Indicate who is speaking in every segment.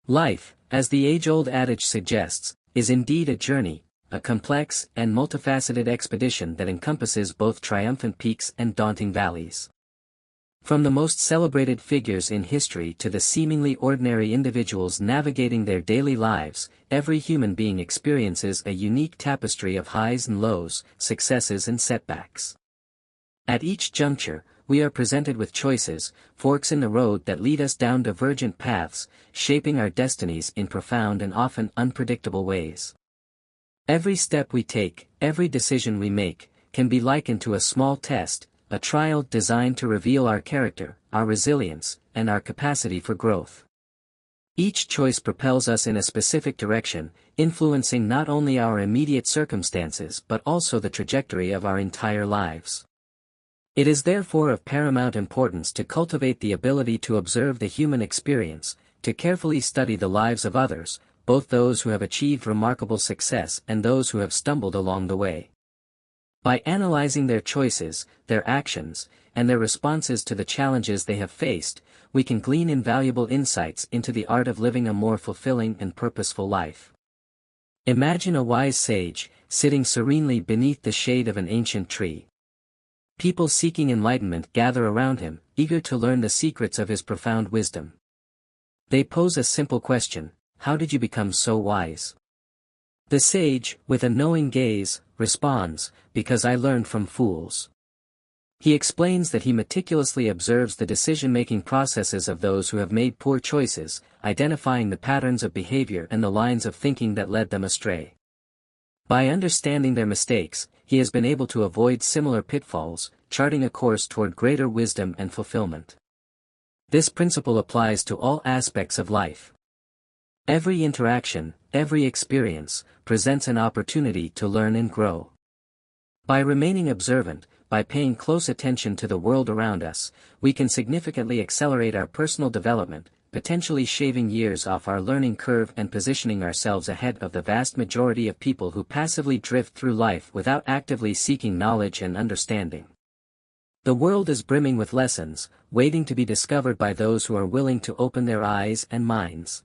Speaker 1: Life, as the age-old adage suggests, is indeed a journey, a complex and multifaceted expedition that encompasses both triumphant peaks and daunting valleys. From the most celebrated figures in history to the seemingly ordinary individuals navigating their daily lives, every human being experiences a unique tapestry of highs and lows, successes and setbacks. At each juncture, we are presented with choices, forks in the road that lead us down divergent paths, shaping our destinies in profound and often unpredictable ways. Every step we take, every decision we make, can be likened to a small test, a trial designed to reveal our character, our resilience, and our capacity for growth. Each choice propels us in a specific direction, influencing not only our immediate circumstances but also the trajectory of our entire lives. It is therefore of paramount importance to cultivate the ability to observe the human experience, to carefully study the lives of others, both those who have achieved remarkable success and those who have stumbled along the way. By analyzing their choices, their actions, and their responses to the challenges they have faced, we can glean invaluable insights into the art of living a more fulfilling and purposeful life. Imagine a wise sage, sitting serenely beneath the shade of an ancient tree. People seeking enlightenment gather around him, eager to learn the secrets of his profound wisdom. They pose a simple question: how did you become so wise? The sage, with a knowing gaze, responds, because I learned from fools. He explains that he meticulously observes the decision-making processes of those who have made poor choices, identifying the patterns of behavior and the lines of thinking that led them astray. By understanding their mistakes, he has been able to avoid similar pitfalls, charting a course toward greater wisdom and fulfillment. This principle applies to all aspects of life. Every interaction, every experience, presents an opportunity to learn and grow. By remaining observant, by paying close attention to the world around us, we can significantly accelerate our personal development, potentially shaving years off our learning curve and positioning ourselves ahead of the vast majority of people who passively drift through life without actively seeking knowledge and understanding. The world is brimming with lessons, waiting to be discovered by those who are willing to open their eyes and minds.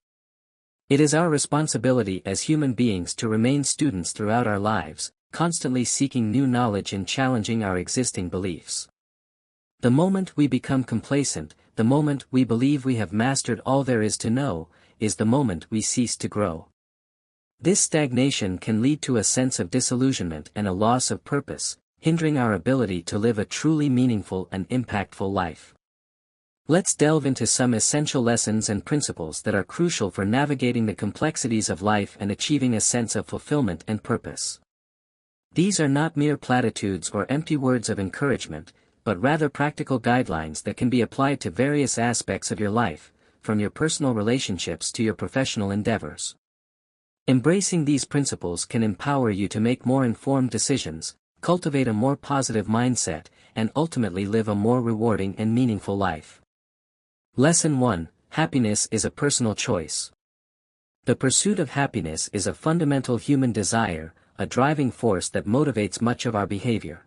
Speaker 1: It is our responsibility as human beings to remain students throughout our lives, constantly seeking new knowledge and challenging our existing beliefs. The moment we become complacent, the moment we believe we have mastered all there is to know, is the moment we cease to grow. This stagnation can lead to a sense of disillusionment and a loss of purpose, hindering our ability to live a truly meaningful and impactful life. Let's delve into some essential lessons and principles that are crucial for navigating the complexities of life and achieving a sense of fulfillment and purpose. These are not mere platitudes or empty words of encouragement, but rather practical guidelines that can be applied to various aspects of your life, from your personal relationships to your professional endeavors. Embracing these principles can empower you to make more informed decisions, cultivate a more positive mindset, and ultimately live a more rewarding and meaningful life. Lesson 1: Happiness is a personal choice. The pursuit of happiness is a fundamental human desire, a driving force that motivates much of our behavior.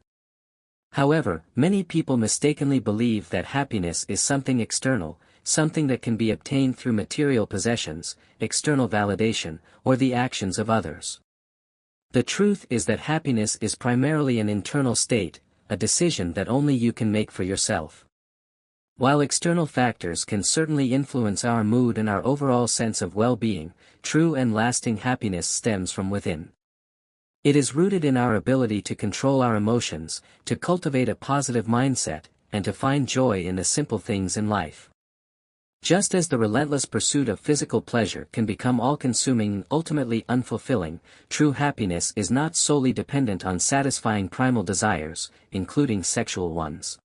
Speaker 1: However, many people mistakenly believe that happiness is something external, something that can be obtained through material possessions, external validation, or the actions of others. The truth is that happiness is primarily an internal state, a decision that only you can make for yourself. While external factors can certainly influence our mood and our overall sense of well-being, true and lasting happiness stems from within. It is rooted in our ability to control our emotions, to cultivate a positive mindset, and to find joy in the simple things in life. Just as the relentless pursuit of physical pleasure can become all-consuming and ultimately unfulfilling, true happiness is not solely dependent on satisfying primal desires, including sexual ones.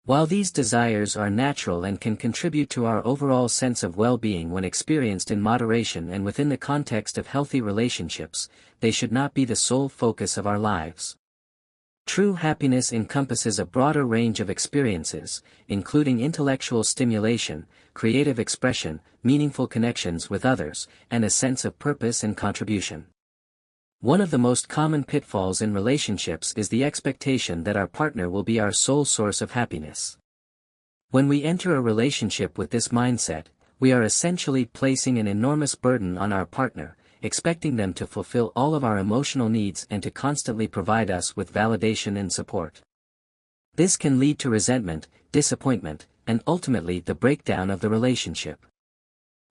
Speaker 1: While these desires are natural and can contribute to our overall sense of well-being when experienced in moderation and within the context of healthy relationships, they should not be the sole focus of our lives. True happiness encompasses a broader range of experiences, including intellectual stimulation, creative expression, meaningful connections with others, and a sense of purpose and contribution. One of the most common pitfalls in relationships is the expectation that our partner will be our sole source of happiness. When we enter a relationship with this mindset, we are essentially placing an enormous burden on our partner, expecting them to fulfill all of our emotional needs and to constantly provide us with validation and support. This can lead to resentment, disappointment, and ultimately the breakdown of the relationship.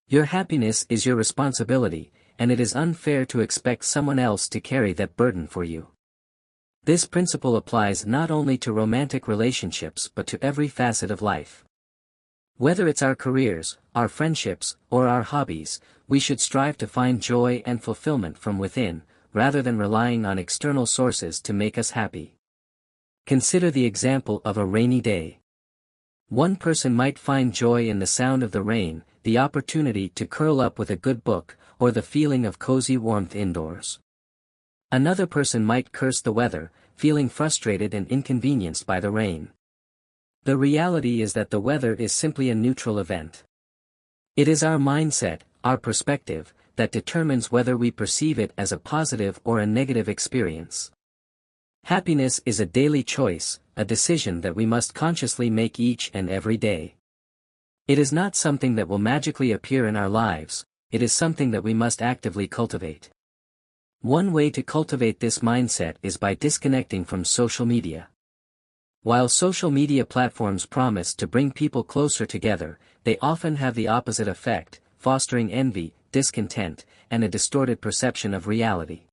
Speaker 1: Your happiness is your responsibility, and it is unfair to expect someone else to carry that burden for you. This principle applies not only to romantic relationships but to every facet of life. Whether it's our careers, our friendships, or our hobbies, we should strive to find joy and fulfillment from within, rather than relying on external sources to make us happy. Consider the example of a rainy day. One person might find joy in the sound of the rain, the opportunity to curl up with a good book, or the feeling of cozy warmth indoors. Another person might curse the weather, feeling frustrated and inconvenienced by the rain. The reality is that the weather is simply a neutral event. It is our mindset, our perspective, that determines whether we perceive it as a positive or a negative experience. Happiness is a daily choice, a decision that we must consciously make each and every day. It is not something that will magically appear in our lives, it is something that we must actively cultivate. One way to cultivate this mindset is by disconnecting from social media. While social media platforms promise to bring people closer together, they often have the opposite effect, fostering envy, discontent, and a distorted perception of reality.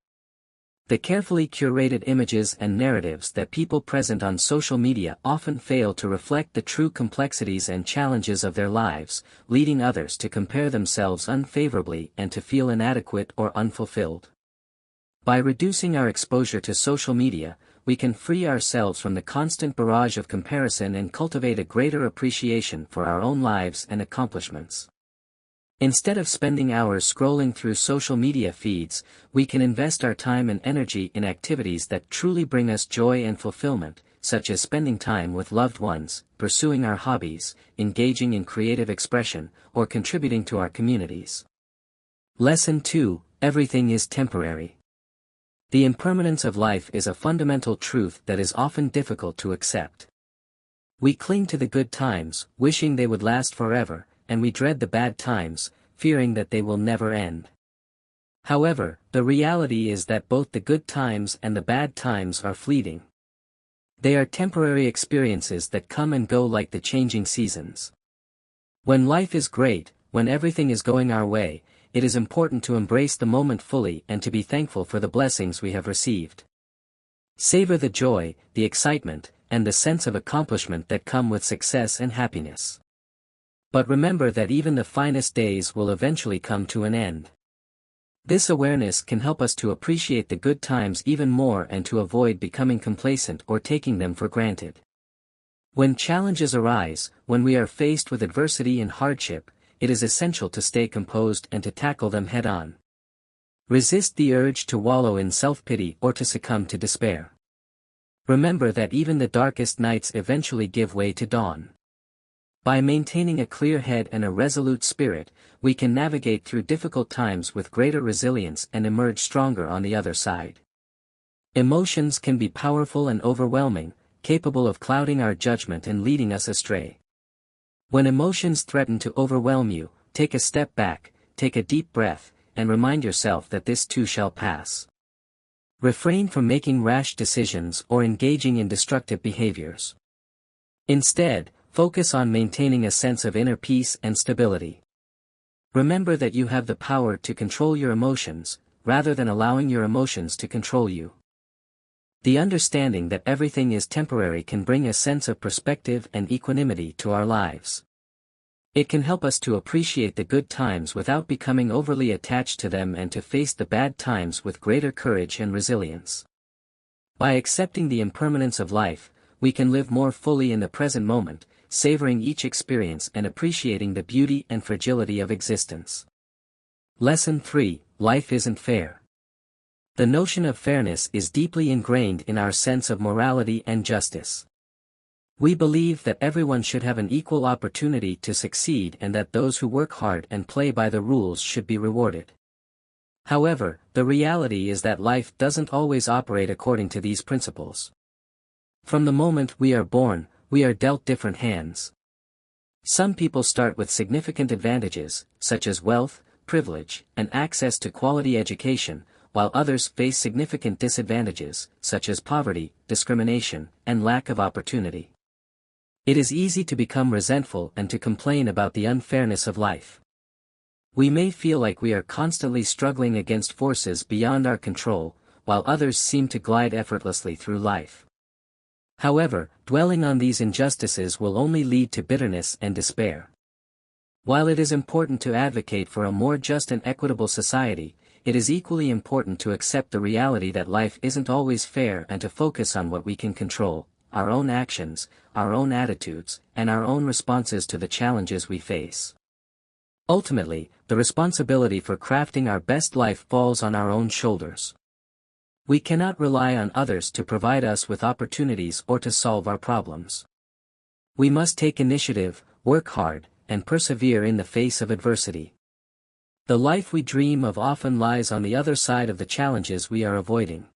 Speaker 1: The carefully curated images and narratives that people present on social media often fail to reflect the true complexities and challenges of their lives, leading others to compare themselves unfavorably and to feel inadequate or unfulfilled. By reducing our exposure to social media, we can free ourselves from the constant barrage of comparison and cultivate a greater appreciation for our own lives and accomplishments. Instead of spending hours scrolling through social media feeds, we can invest our time and energy in activities that truly bring us joy and fulfillment, such as spending time with loved ones, pursuing our hobbies, engaging in creative expression, or contributing to our communities. Lesson 2: Everything is temporary. The impermanence of life is a fundamental truth that is often difficult to accept. We cling to the good times, wishing they would last forever, and we dread the bad times, fearing that they will never end. However, the reality is that both the good times and the bad times are fleeting. They are temporary experiences that come and go like the changing seasons. When life is great, when everything is going our way, it is important to embrace the moment fully and to be thankful for the blessings we have received. Savor the joy, the excitement, and the sense of accomplishment that come with success and happiness. But remember that even the finest days will eventually come to an end. This awareness can help us to appreciate the good times even more and to avoid becoming complacent or taking them for granted. When challenges arise, when we are faced with adversity and hardship, it is essential to stay composed and to tackle them head-on. Resist the urge to wallow in self-pity or to succumb to despair. Remember that even the darkest nights eventually give way to dawn. By maintaining a clear head and a resolute spirit, we can navigate through difficult times with greater resilience and emerge stronger on the other side. Emotions can be powerful and overwhelming, capable of clouding our judgment and leading us astray. When emotions threaten to overwhelm you, take a step back, take a deep breath, and remind yourself that this too shall pass. Refrain from making rash decisions or engaging in destructive behaviors. Instead, focus on maintaining a sense of inner peace and stability. Remember that you have the power to control your emotions, rather than allowing your emotions to control you. The understanding that everything is temporary can bring a sense of perspective and equanimity to our lives. It can help us to appreciate the good times without becoming overly attached to them and to face the bad times with greater courage and resilience. By accepting the impermanence of life, we can live more fully in the present moment, savoring each experience and appreciating the beauty and fragility of existence. Lesson 3: Life isn't fair. The notion of fairness is deeply ingrained in our sense of morality and justice. We believe that everyone should have an equal opportunity to succeed and that those who work hard and play by the rules should be rewarded. However, the reality is that life doesn't always operate according to these principles. From the moment we are born, we are dealt different hands. Some people start with significant advantages, such as wealth, privilege, and access to quality education, while others face significant disadvantages, such as poverty, discrimination, and lack of opportunity. It is easy to become resentful and to complain about the unfairness of life. We may feel like we are constantly struggling against forces beyond our control, while others seem to glide effortlessly through life. However, dwelling on these injustices will only lead to bitterness and despair. While it is important to advocate for a more just and equitable society, it is equally important to accept the reality that life isn't always fair and to focus on what we can control, our own actions, our own attitudes, and our own responses to the challenges we face. Ultimately, the responsibility for crafting our best life falls on our own shoulders. We cannot rely on others to provide us with opportunities or to solve our problems. We must take initiative, work hard, and persevere in the face of adversity. The life we dream of often lies on the other side of the challenges we are avoiding.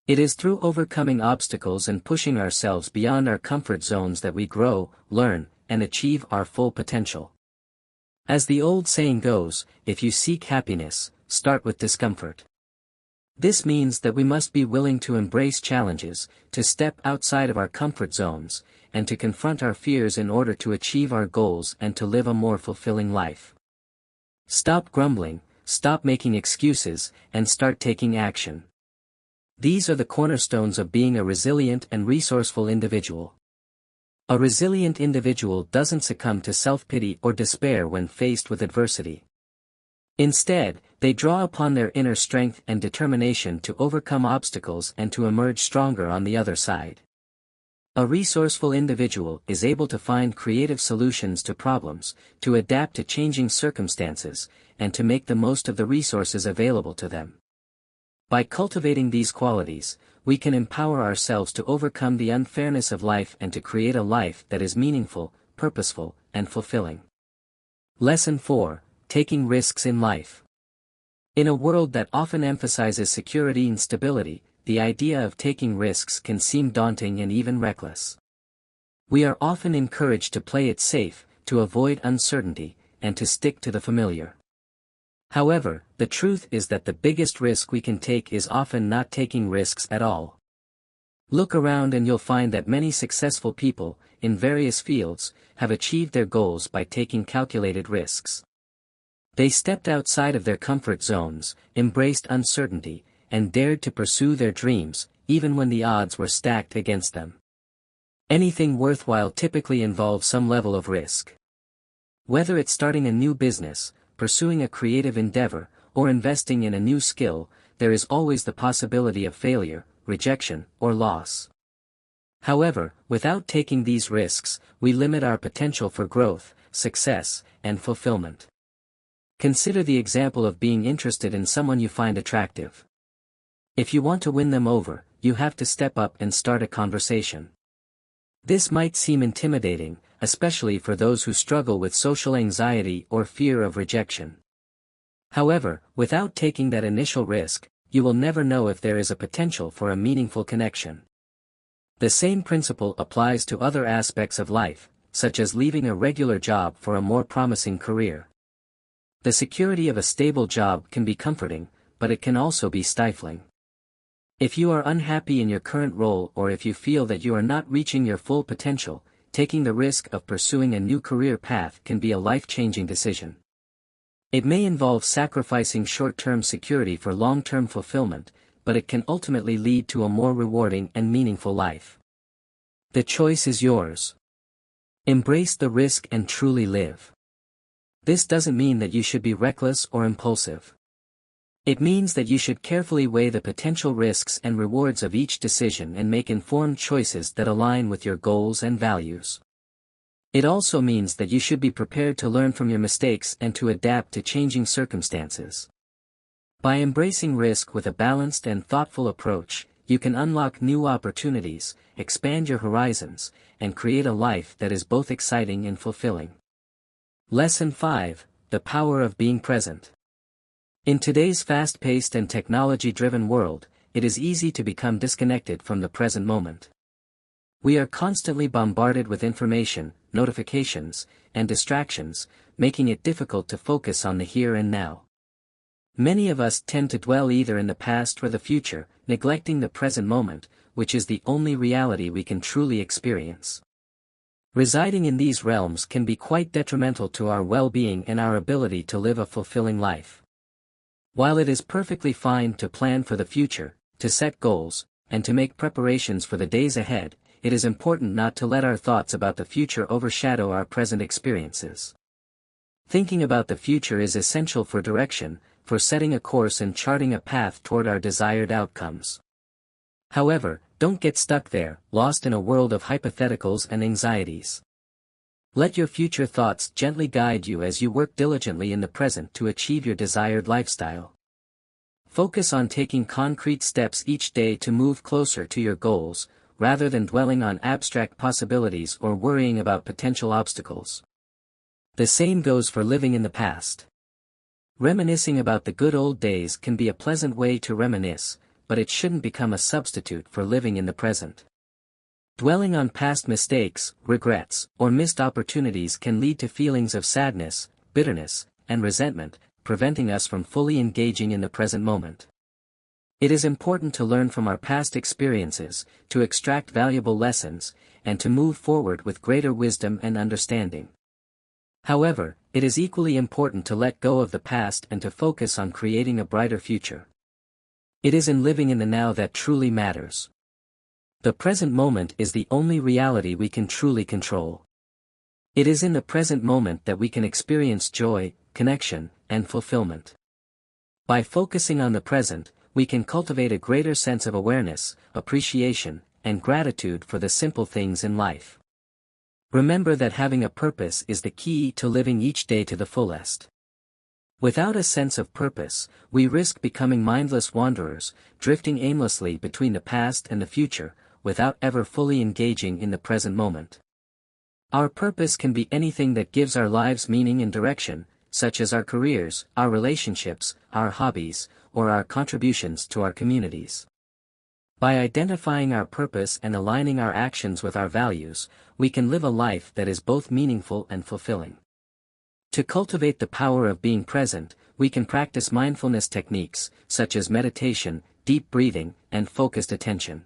Speaker 1: It is through overcoming obstacles and pushing ourselves beyond our comfort zones that we grow, learn, and achieve our full potential. As the old saying goes, if you seek happiness, start with discomfort. This means that we must be willing to embrace challenges, to step outside of our comfort zones, and to confront our fears in order to achieve our goals and to live a more fulfilling life. Stop grumbling, stop making excuses, and start taking action. These are the cornerstones of being a resilient and resourceful individual. A resilient individual doesn't succumb to self-pity or despair when faced with adversity. Instead, they draw upon their inner strength and determination to overcome obstacles and to emerge stronger on the other side. A resourceful individual is able to find creative solutions to problems, to adapt to changing circumstances, and to make the most of the resources available to them. By cultivating these qualities, we can empower ourselves to overcome the unfairness of life and to create a life that is meaningful, purposeful, and fulfilling. Lesson 4. Taking risks in life. In a world that often emphasizes security and stability, the idea of taking risks can seem daunting and even reckless. We are often encouraged to play it safe, to avoid uncertainty, and to stick to the familiar. However, the truth is that the biggest risk we can take is often not taking risks at all. Look around and you'll find that many successful people, in various fields, have achieved their goals by taking calculated risks. They stepped outside of their comfort zones, embraced uncertainty, and dared to pursue their dreams, even when the odds were stacked against them. Anything worthwhile typically involves some level of risk. Whether it's starting a new business, pursuing a creative endeavor, or investing in a new skill, there is always the possibility of failure, rejection, or loss. However, without taking these risks, we limit our potential for growth, success, and fulfillment. Consider the example of being interested in someone you find attractive. If you want to win them over, you have to step up and start a conversation. This might seem intimidating, especially for those who struggle with social anxiety or fear of rejection. However, without taking that initial risk, you will never know if there is a potential for a meaningful connection. The same principle applies to other aspects of life, such as leaving a regular job for a more promising career. The security of a stable job can be comforting, but it can also be stifling. If you are unhappy in your current role or if you feel that you are not reaching your full potential, taking the risk of pursuing a new career path can be a life-changing decision. It may involve sacrificing short-term security for long-term fulfillment, but it can ultimately lead to a more rewarding and meaningful life. The choice is yours. Embrace the risk and truly live. This doesn't mean that you should be reckless or impulsive. It means that you should carefully weigh the potential risks and rewards of each decision and make informed choices that align with your goals and values. It also means that you should be prepared to learn from your mistakes and to adapt to changing circumstances. By embracing risk with a balanced and thoughtful approach, you can unlock new opportunities, expand your horizons, and create a life that is both exciting and fulfilling. Lesson 5: The power of being present. In today's fast-paced and technology-driven world, it is easy to become disconnected from the present moment. We are constantly bombarded with information, notifications, and distractions, making it difficult to focus on the here and now. Many of us tend to dwell either in the past or the future, neglecting the present moment, which is the only reality we can truly experience. Residing in these realms can be quite detrimental to our well-being and our ability to live a fulfilling life. While it is perfectly fine to plan for the future, to set goals, and to make preparations for the days ahead, it is important not to let our thoughts about the future overshadow our present experiences. Thinking about the future is essential for direction, for setting a course and charting a path toward our desired outcomes. However, don't get stuck there, lost in a world of hypotheticals and anxieties. Let your future thoughts gently guide you as you work diligently in the present to achieve your desired lifestyle. Focus on taking concrete steps each day to move closer to your goals, rather than dwelling on abstract possibilities or worrying about potential obstacles. The same goes for living in the past. Reminiscing about the good old days can be a pleasant way to reminisce, but it shouldn't become a substitute for living in the present. Dwelling on past mistakes, regrets, or missed opportunities can lead to feelings of sadness, bitterness, and resentment, preventing us from fully engaging in the present moment. It is important to learn from our past experiences, to extract valuable lessons, and to move forward with greater wisdom and understanding. However, it is equally important to let go of the past and to focus on creating a brighter future. It is in living in the now that truly matters. The present moment is the only reality we can truly control. It is in the present moment that we can experience joy, connection, and fulfillment. By focusing on the present, we can cultivate a greater sense of awareness, appreciation, and gratitude for the simple things in life. Remember that having a purpose is the key to living each day to the fullest. Without a sense of purpose, we risk becoming mindless wanderers, drifting aimlessly between the past and the future, without ever fully engaging in the present moment. Our purpose can be anything that gives our lives meaning and direction, such as our careers, our relationships, our hobbies, or our contributions to our communities. By identifying our purpose and aligning our actions with our values, we can live a life that is both meaningful and fulfilling. To cultivate the power of being present, we can practice mindfulness techniques, such as meditation, deep breathing, and focused attention.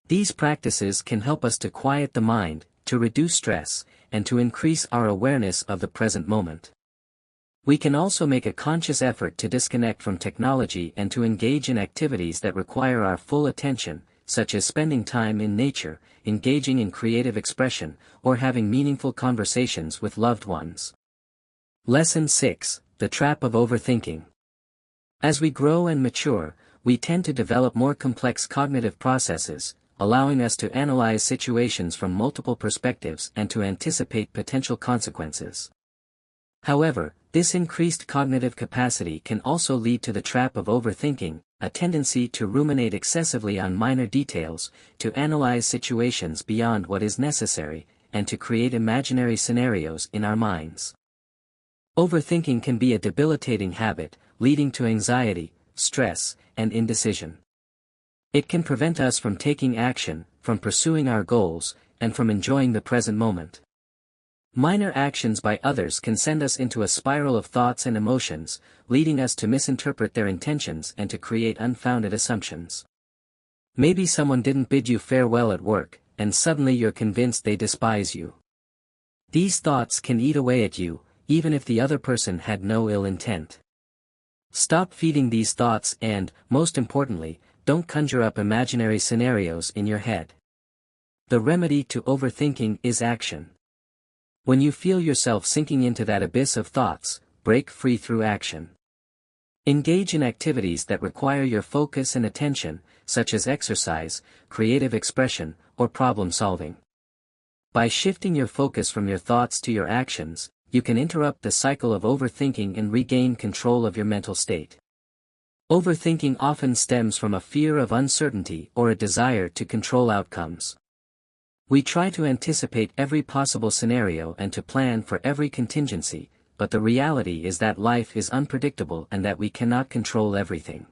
Speaker 1: These practices can help us to quiet the mind, to reduce stress, and to increase our awareness of the present moment. We can also make a conscious effort to disconnect from technology and to engage in activities that require our full attention, such as spending time in nature, engaging in creative expression, or having meaningful conversations with loved ones. Lesson 6: The Trap of Overthinking. As we grow and mature, we tend to develop more complex cognitive processes, allowing us to analyze situations from multiple perspectives and to anticipate potential consequences. However, this increased cognitive capacity can also lead to the trap of overthinking, a tendency to ruminate excessively on minor details, to analyze situations beyond what is necessary, and to create imaginary scenarios in our minds. Overthinking can be a debilitating habit, leading to anxiety, stress, and indecision. It can prevent us from taking action, from pursuing our goals, and from enjoying the present moment. Minor actions by others can send us into a spiral of thoughts and emotions, leading us to misinterpret their intentions and to create unfounded assumptions. Maybe someone didn't bid you farewell at work, and suddenly you're convinced they despise you. These thoughts can eat away at you, even if the other person had no ill intent. Stop feeding these thoughts and, most importantly, don't conjure up imaginary scenarios in your head. The remedy to overthinking is action. When you feel yourself sinking into that abyss of thoughts, break free through action. Engage in activities that require your focus and attention, such as exercise, creative expression, or problem solving. By shifting your focus from your thoughts to your actions, you can interrupt the cycle of overthinking and regain control of your mental state. Overthinking often stems from a fear of uncertainty or a desire to control outcomes. We try to anticipate every possible scenario and to plan for every contingency, but the reality is that life is unpredictable and that we cannot control everything.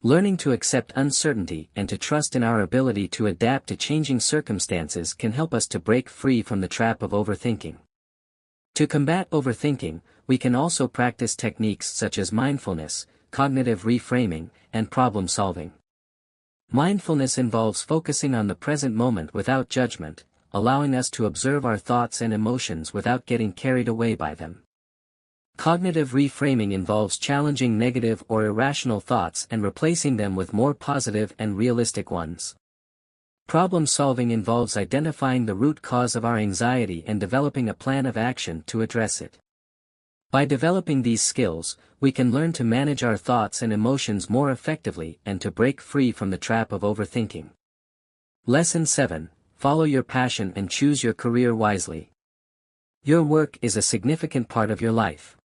Speaker 1: Learning to accept uncertainty and to trust in our ability to adapt to changing circumstances can help us to break free from the trap of overthinking. To combat overthinking, we can also practice techniques such as mindfulness, cognitive reframing, and problem solving. Mindfulness involves focusing on the present moment without judgment, allowing us to observe our thoughts and emotions without getting carried away by them. Cognitive reframing involves challenging negative or irrational thoughts and replacing them with more positive and realistic ones. Problem solving involves identifying the root cause of our anxiety and developing a plan of action to address it. By developing these skills, we can learn to manage our thoughts and emotions more effectively and to break free from the trap of overthinking. Lesson 7. Follow your passion and choose your career wisely. Your work is a significant part of your life.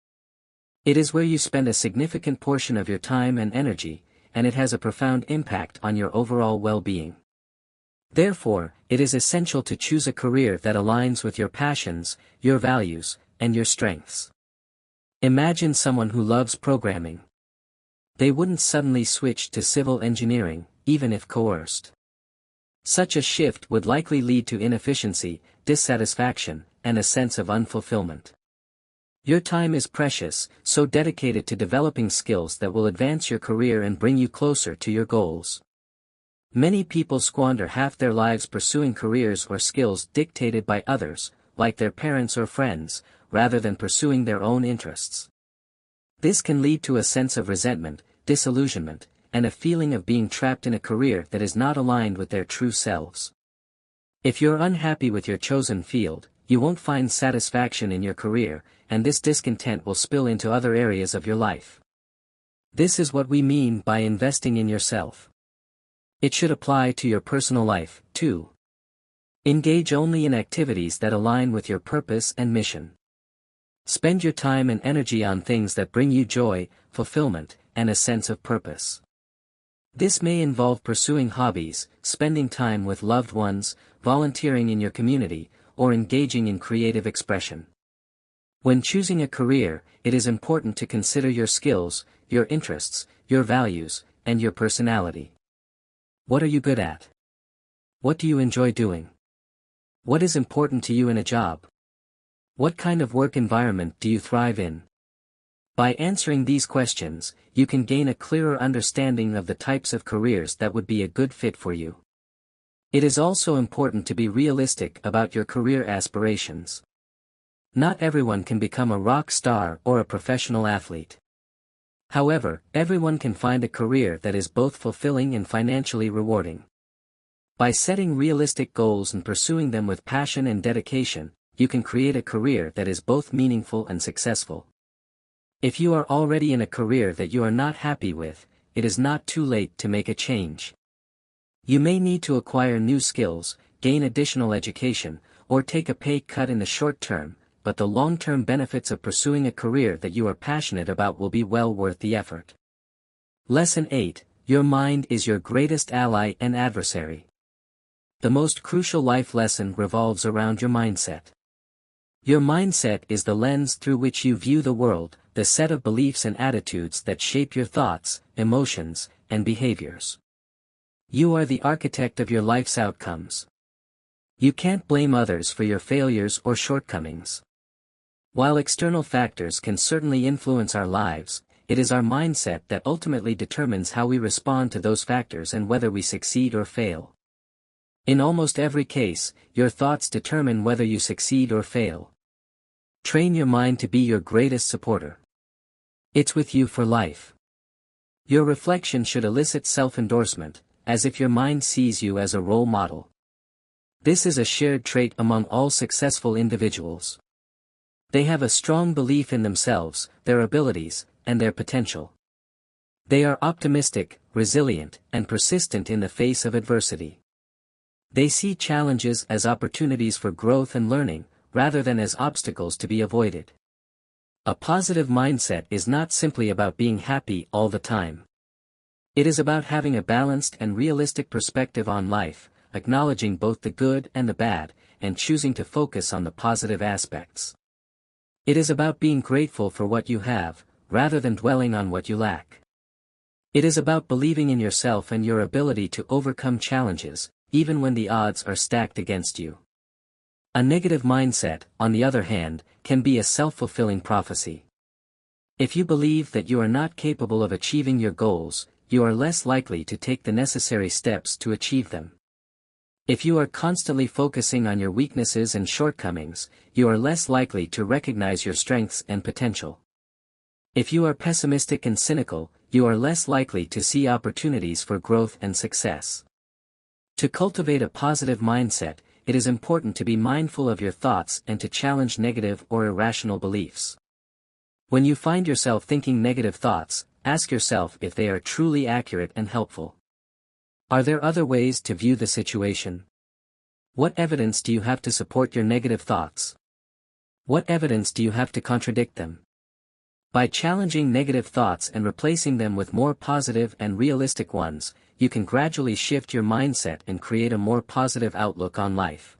Speaker 1: It is where you spend a significant portion of your time and energy, and it has a profound impact on your overall well-being. Therefore, it is essential to choose a career that aligns with your passions, your values, and your strengths. Imagine someone who loves programming. They wouldn't suddenly switch to civil engineering, even if coerced. Such a shift would likely lead to inefficiency, dissatisfaction, and a sense of unfulfillment. Your time is precious, so dedicate it to developing skills that will advance your career and bring you closer to your goals. Many people squander half their lives pursuing careers or skills dictated by others, like their parents or friends, rather than pursuing their own interests. This can lead to a sense of resentment, disillusionment, and a feeling of being trapped in a career that is not aligned with their true selves. If you're unhappy with your chosen field, you won't find satisfaction in your career, and this discontent will spill into other areas of your life. This is what we mean by investing in yourself. It should apply to your personal life, too. Engage only in activities that align with your purpose and mission. Spend your time and energy on things that bring you joy, fulfillment, and a sense of purpose. This may involve pursuing hobbies, spending time with loved ones, volunteering in your community, or engaging in creative expression. When choosing a career, it is important to consider your skills, your interests, your values, and your personality. What are you good at? What do you enjoy doing? What is important to you in a job? What kind of work environment do you thrive in? By answering these questions, you can gain a clearer understanding of the types of careers that would be a good fit for you. It is also important to be realistic about your career aspirations. Not everyone can become a rock star or a professional athlete. However, everyone can find a career that is both fulfilling and financially rewarding. By setting realistic goals and pursuing them with passion and dedication, you can create a career that is both meaningful and successful. If you are already in a career that you are not happy with, it is not too late to make a change. You may need to acquire new skills, gain additional education, or take a pay cut in the short term, but the long-term benefits of pursuing a career that you are passionate about will be well worth the effort. Lesson 8. Your mind is your greatest ally and adversary. The most crucial life lesson revolves around your mindset. Your mindset is the lens through which you view the world, the set of beliefs and attitudes that shape your thoughts, emotions, and behaviors. You are the architect of your life's outcomes. You can't blame others for your failures or shortcomings. While external factors can certainly influence our lives, it is our mindset that ultimately determines how we respond to those factors and whether we succeed or fail. In almost every case, your thoughts determine whether you succeed or fail. Train your mind to be your greatest supporter. It's with you for life. Your reflection should elicit self-endorsement, as if your mind sees you as a role model. This is a shared trait among all successful individuals. They have a strong belief in themselves, their abilities, and their potential. They are optimistic, resilient, and persistent in the face of adversity. They see challenges as opportunities for growth and learning, rather than as obstacles to be avoided. A positive mindset is not simply about being happy all the time. It is about having a balanced and realistic perspective on life, acknowledging both the good and the bad, and choosing to focus on the positive aspects. It is about being grateful for what you have, rather than dwelling on what you lack. It is about believing in yourself and your ability to overcome challenges, even when the odds are stacked against you. A negative mindset, on the other hand, can be a self-fulfilling prophecy. If you believe that you are not capable of achieving your goals, you are less likely to take the necessary steps to achieve them. If you are constantly focusing on your weaknesses and shortcomings, you are less likely to recognize your strengths and potential. If you are pessimistic and cynical, you are less likely to see opportunities for growth and success. To cultivate a positive mindset, it is important to be mindful of your thoughts and to challenge negative or irrational beliefs. When you find yourself thinking negative thoughts, ask yourself if they are truly accurate and helpful. Are there other ways to view the situation? What evidence do you have to support your negative thoughts? What evidence do you have to contradict them? By challenging negative thoughts and replacing them with more positive and realistic ones, you can gradually shift your mindset and create a more positive outlook on life.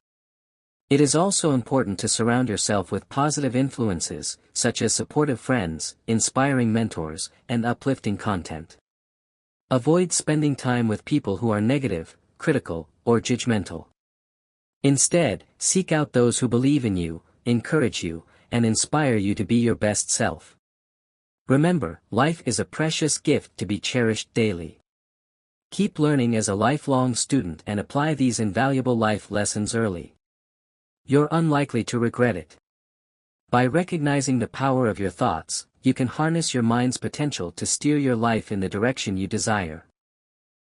Speaker 1: It is also important to surround yourself with positive influences, such as supportive friends, inspiring mentors, and uplifting content. Avoid spending time with people who are negative, critical, or judgmental. Instead, seek out those who believe in you, encourage you, and inspire you to be your best self. Remember, life is a precious gift to be cherished daily. Keep learning as a lifelong student and apply these invaluable life lessons early. You're unlikely to regret it. By recognizing the power of your thoughts, you can harness your mind's potential to steer your life in the direction you desire.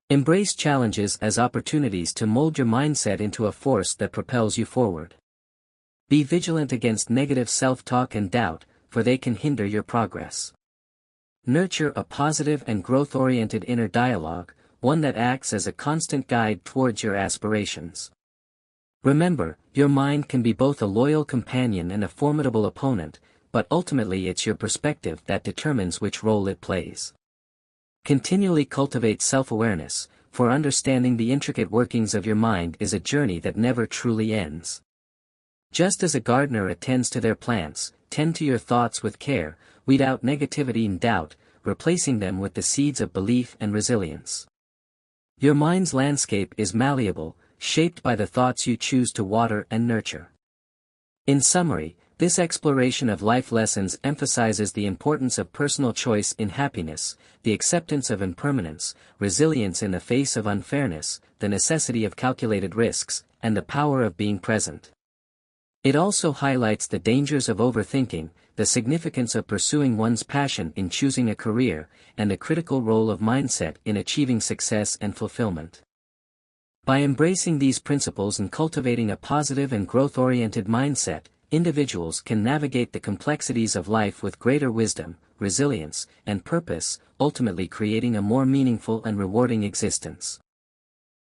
Speaker 1: Embrace challenges as opportunities to mold your mindset into a force that propels you forward. Be vigilant against negative self-talk and doubt, for they can hinder your progress. Nurture a positive and growth-oriented inner dialogue, one that acts as a constant guide towards your aspirations. Remember, your mind can be both a loyal companion and a formidable opponent, but ultimately it's your perspective that determines which role it plays. Continually cultivate self-awareness, for understanding the intricate workings of your mind is a journey that never truly ends. Just as a gardener attends to their plants, tend to your thoughts with care, weed out negativity and doubt, replacing them with the seeds of belief and resilience. Your mind's landscape is malleable, shaped by the thoughts you choose to water and nurture. In summary, this exploration of life lessons emphasizes the importance of personal choice in happiness, the acceptance of impermanence, resilience in the face of unfairness, the necessity of calculated risks, and the power of being present. It also highlights the dangers of overthinking, the significance of pursuing one's passion in choosing a career, and the critical role of mindset in achieving success and fulfillment. By embracing these principles and cultivating a positive and growth-oriented mindset, individuals can navigate the complexities of life with greater wisdom, resilience, and purpose, ultimately creating a more meaningful and rewarding existence.